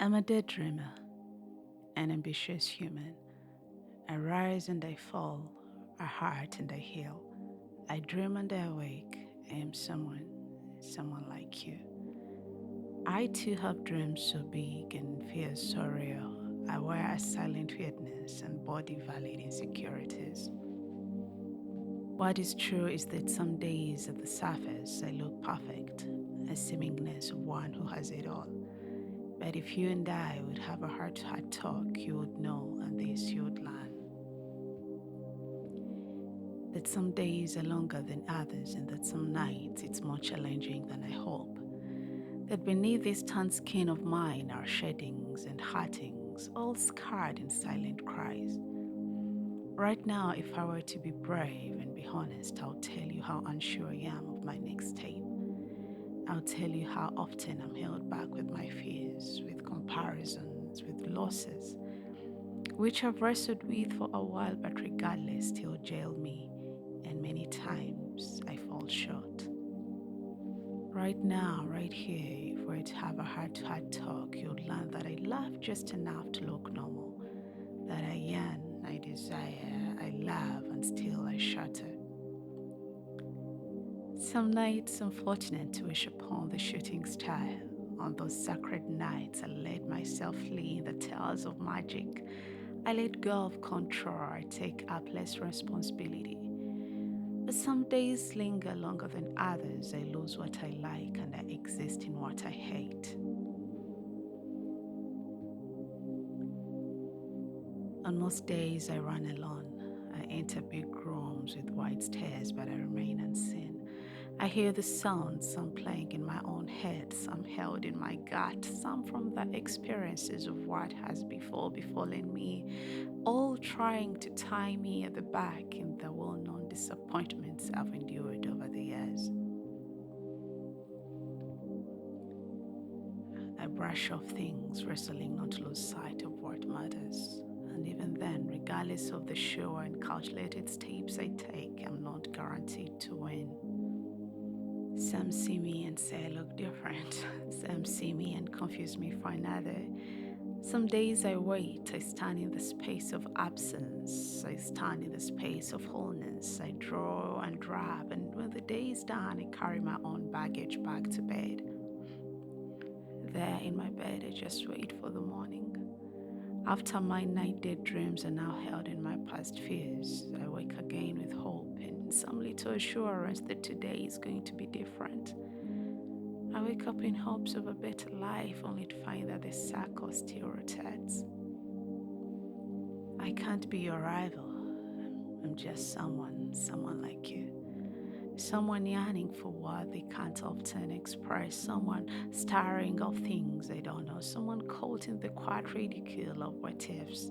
I'm a daydreamer, an ambitious human. I rise and I fall, I heart and I heal. I dream and I awake. I am someone like you. I too have dreams so big and fears so real. I wear a silent weirdness and body valid insecurities. What is true is that some days at the surface I look perfect, a seemingness of one who has it all. But if you and I would have a heart to heart talk, you would know, and this you would learn, that some days are longer than others, and that some nights it's more challenging than I hope. That beneath this tan skin of mine are sheddings and heartings, all scarred in silent cries. Right now, if I were to be brave and be honest, I'll tell you how unsure I am of my next step. I'll tell you how often I'm held back with my fears, with comparisons, with losses, which I've wrestled with for a while, but regardless, still jail me, and many times I fall short. Right now, right here, if we're to have a heart to heart talk, you'll learn that I laugh just enough to look normal, that I yearn, I desire, I love, and still I shatter. Some nights I'm fortunate to wish upon the shooting star. On those sacred nights, I let myself flee in the tales of magic. I let go of control, I take up less responsibility. But some days linger longer than others. I lose what I like and I exist in what I hate. On most days, I run alone. I enter big rooms with wide stairs, but I remain unseen. I hear the sounds, some playing in my own head, some held in my gut, some from the experiences of what has before befallen me, all trying to tie me at the back in the well known disappointments I've endured over the years. I brush off things, wrestling not to lose sight of what matters. And even then, regardless of the sure and calculated steps I take, I'm not guaranteed to win. Some see me and say I look different. Some see me and confuse me for another. Some days I wait, I stand in the space of absence, I stand in the space of wholeness, I draw and drab, and when the day is done, I carry my own baggage back to bed. There in my bed, I just wait for the morning. After my night daydreams are now held in my past fears, I wake again with hope and some little assurance that today is going to be different. I wake up in hopes of a better life only to find that the circle still rotates. I can't be your rival. I'm just someone like you. Someone yearning for what they can't often express, someone staring of things they don't know, someone caught in the quiet ridicule of what ifs.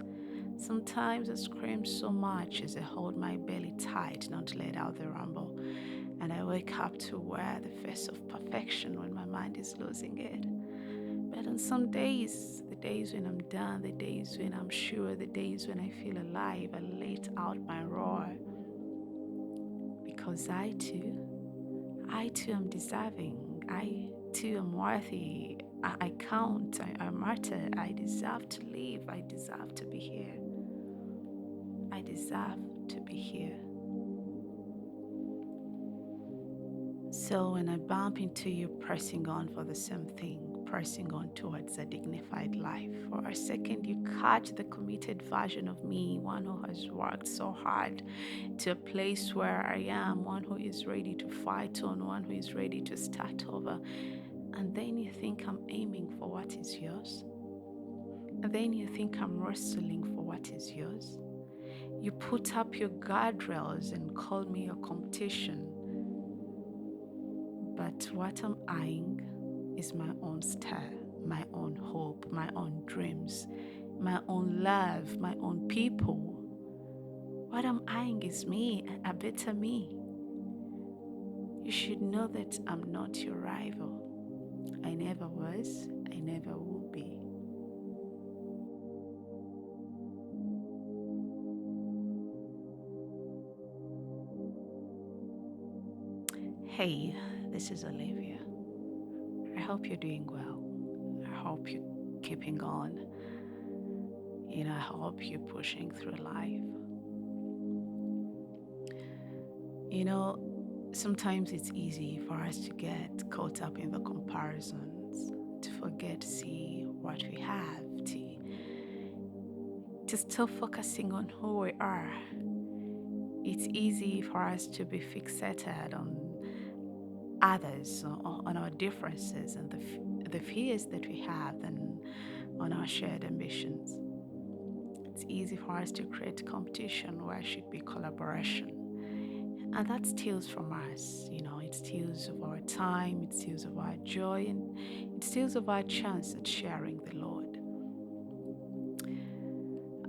Sometimes I scream so much as I hold my belly tight not to let out the rumble, and I wake up to wear the face of perfection when my mind is losing it. But on some days, the days when I'm done, the days when I'm sure, the days when I feel alive, I let out my roar because I too am deserving. I too am worthy. I count. I matter. I deserve to live. I deserve to be here. I deserve to be here. So when I bump into you pressing on for the same thing, pressing on towards a dignified life, for a second you catch the committed version of me, one who has worked so hard to a place where I am, one who is ready to fight on, one who is ready to start over. And then you think I'm aiming for what is yours. And then you think I'm wrestling for what is yours. You put up your guardrails and call me your competition. But what I'm eyeing is my own star, my own hope, my own dreams, my own love, my own people. What I'm eyeing is me, a better me. You should know that I'm not your rival. I never was, I never will be. Hey, this is Olivia. I hope you're doing well. I hope you keeping on. I hope you're pushing through life. You know, Sometimes it's easy for us to get caught up in the comparisons, to forget to see what we have, to still focusing on who we are. It's easy for us to be fixated on others, on our differences and the fears that we have, than on our shared ambitions. It's easy for us to create competition where it should be collaboration. And that steals from us, it steals of our time, it steals of our joy, and it steals of our chance at sharing the Lord.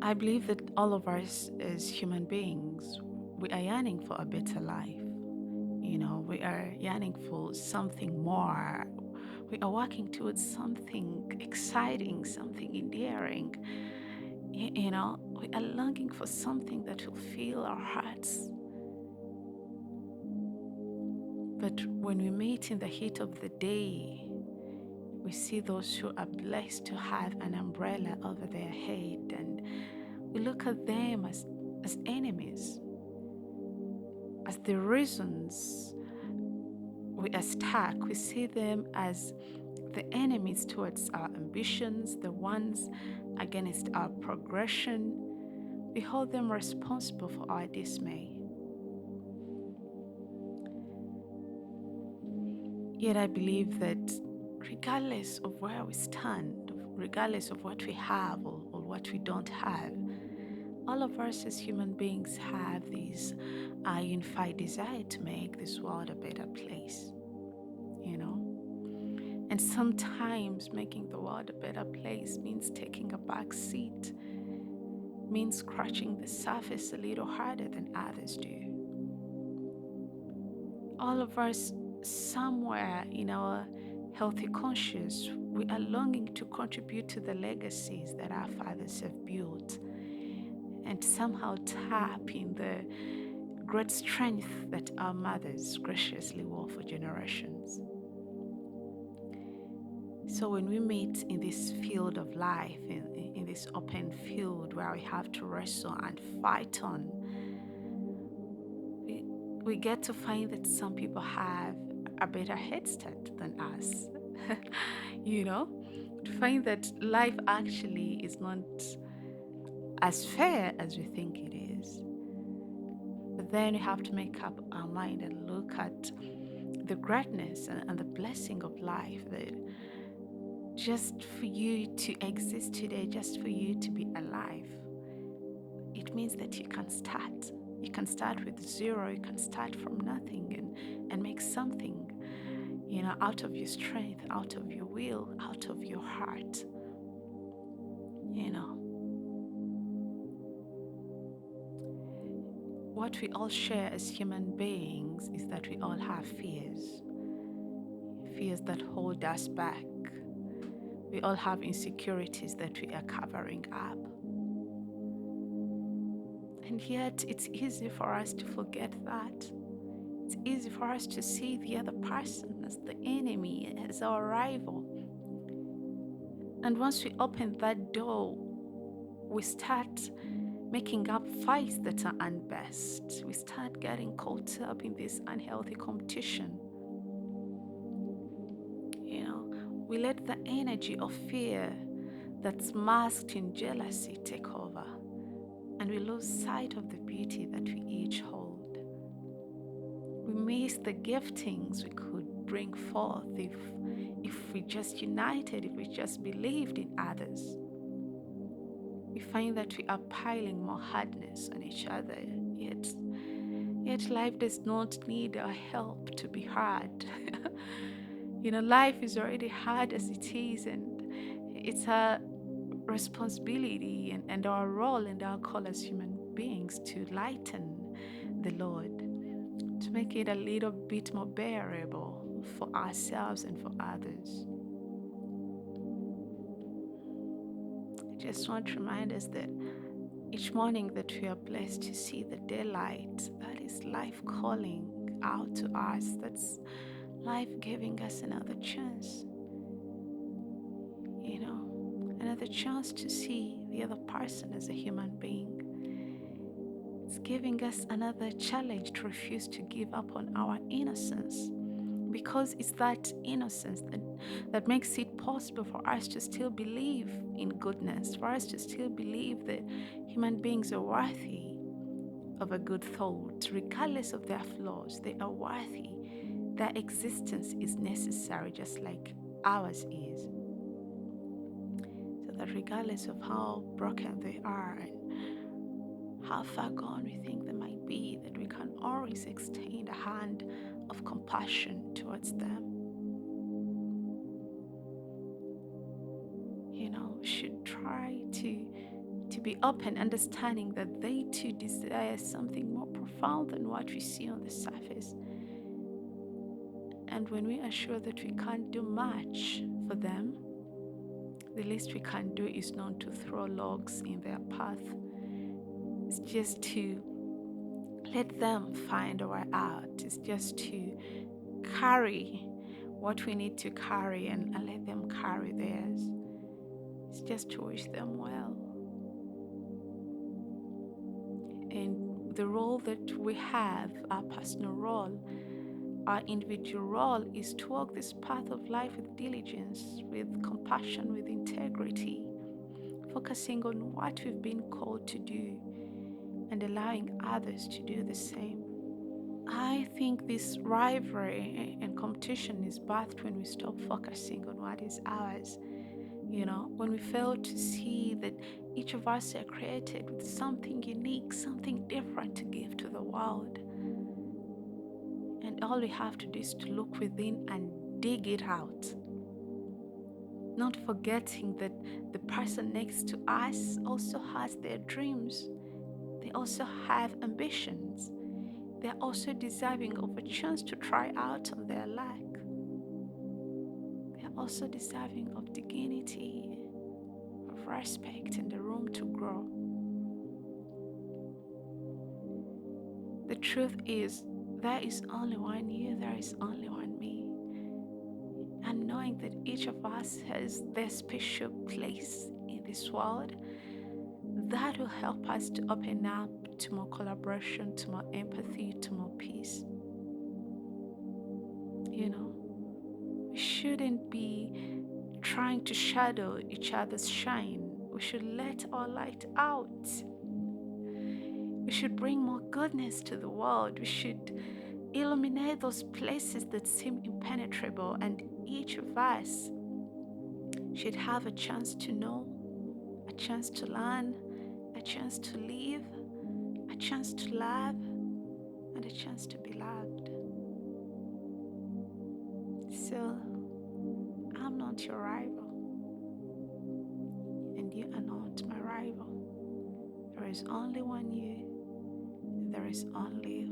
I believe that all of us as human beings, we are yearning for a better life. We are yearning for something more. We are working towards something exciting, something endearing. We are longing for something that will fill our hearts. But when we meet in the heat of the day, we see those who are blessed to have an umbrella over their head, and we look at them as enemies, as the reasons we are stuck. We see them as the enemies towards our ambitions, the ones against our progression. We hold them responsible for our dismay. Yet I believe that regardless of where we stand, regardless of what we have or what we don't have, all of us as human beings have this unified desire to make this world a better place, you know? And sometimes making the world a better place means taking a back seat, means scratching the surface a little harder than others do. All of us, somewhere in our healthy conscience, we are longing to contribute to the legacies that our fathers have built and somehow tap in the great strength that our mothers graciously wore for generations. So when we meet in this field of life, in this open field where we have to wrestle and fight on, we get to find that some people have a better head start than us. To find that life actually is not as fair as we think it is. But then we have to make up our mind and look at the greatness and the blessing of life, that just for you to exist today, just for you to be alive, it means that you can start. You can start with zero, you can start from nothing and make something, out of your strength, out of your will, out of your heart. What we all share as human beings is that we all have fears that hold us back. We all have insecurities that we are covering up. And yet it's easy for us to forget that. It's easy for us to see the other person as the enemy, as our rival. And once we open that door, we start making up fights that are unbest. We start getting caught up in this unhealthy competition. We let the energy of fear that's masked in jealousy take over, and we lose sight of the beauty that we each hold. We miss the giftings we could bring forth if we just united, if we just believed in others. We find that we are piling more hardness on each other, yet life does not need our help to be hard. Life is already hard as it is, and it's our responsibility and our role and our call as human beings to lighten the load, to make it a little bit more bearable for ourselves and for others. I just want to remind us that each morning that we are blessed to see the daylight, that is life calling out to us. That's life giving us another chance. the chance to see the other person as a human being. It's giving us another challenge to refuse to give up on our innocence, because it's that innocence that makes it possible for us to still believe in goodness, for us to still believe that human beings are worthy of a good thought, regardless of their flaws. They are worthy. Their existence is necessary, just like ours is. So that regardless of how broken they are and how far gone we think they might be, that we can always extend a hand of compassion towards them. We should try to be open, understanding that they too desire something more profound than what we see on the surface. And when we are sure that we can't do much for them, the least we can do is not to throw logs in their path. It's just to let them find a way out. It's just to carry what we need to carry and let them carry theirs. It's just to wish them well. And the role that we have, our personal role, our individual role, is to walk this path of life with diligence, with compassion, with integrity, focusing on what we've been called to do and allowing others to do the same. I think this rivalry and competition is birthed when we stop focusing on what is ours. When we fail to see that each of us are created with something unique, something different to give to the world. And all we have to do is to look within and dig it out. Not forgetting that the person next to us also has their dreams. They also have ambitions. They're also deserving of a chance to try out on their luck. They're also deserving of dignity, of respect, and the room to grow. The truth is, there is only one you, there is only one me. And knowing that each of us has their special place in this world, that will help us to open up to more collaboration, to more empathy, to more peace. We shouldn't be trying to shadow each other's shine. We should let our light out. We should bring more goodness to the world. We should illuminate those places that seem impenetrable, and each of us should have a chance to know, a chance to learn, a chance to live, a chance to love, and a chance to be loved. So, I'm not your rival, and you are not my rival. There is only one you, there is only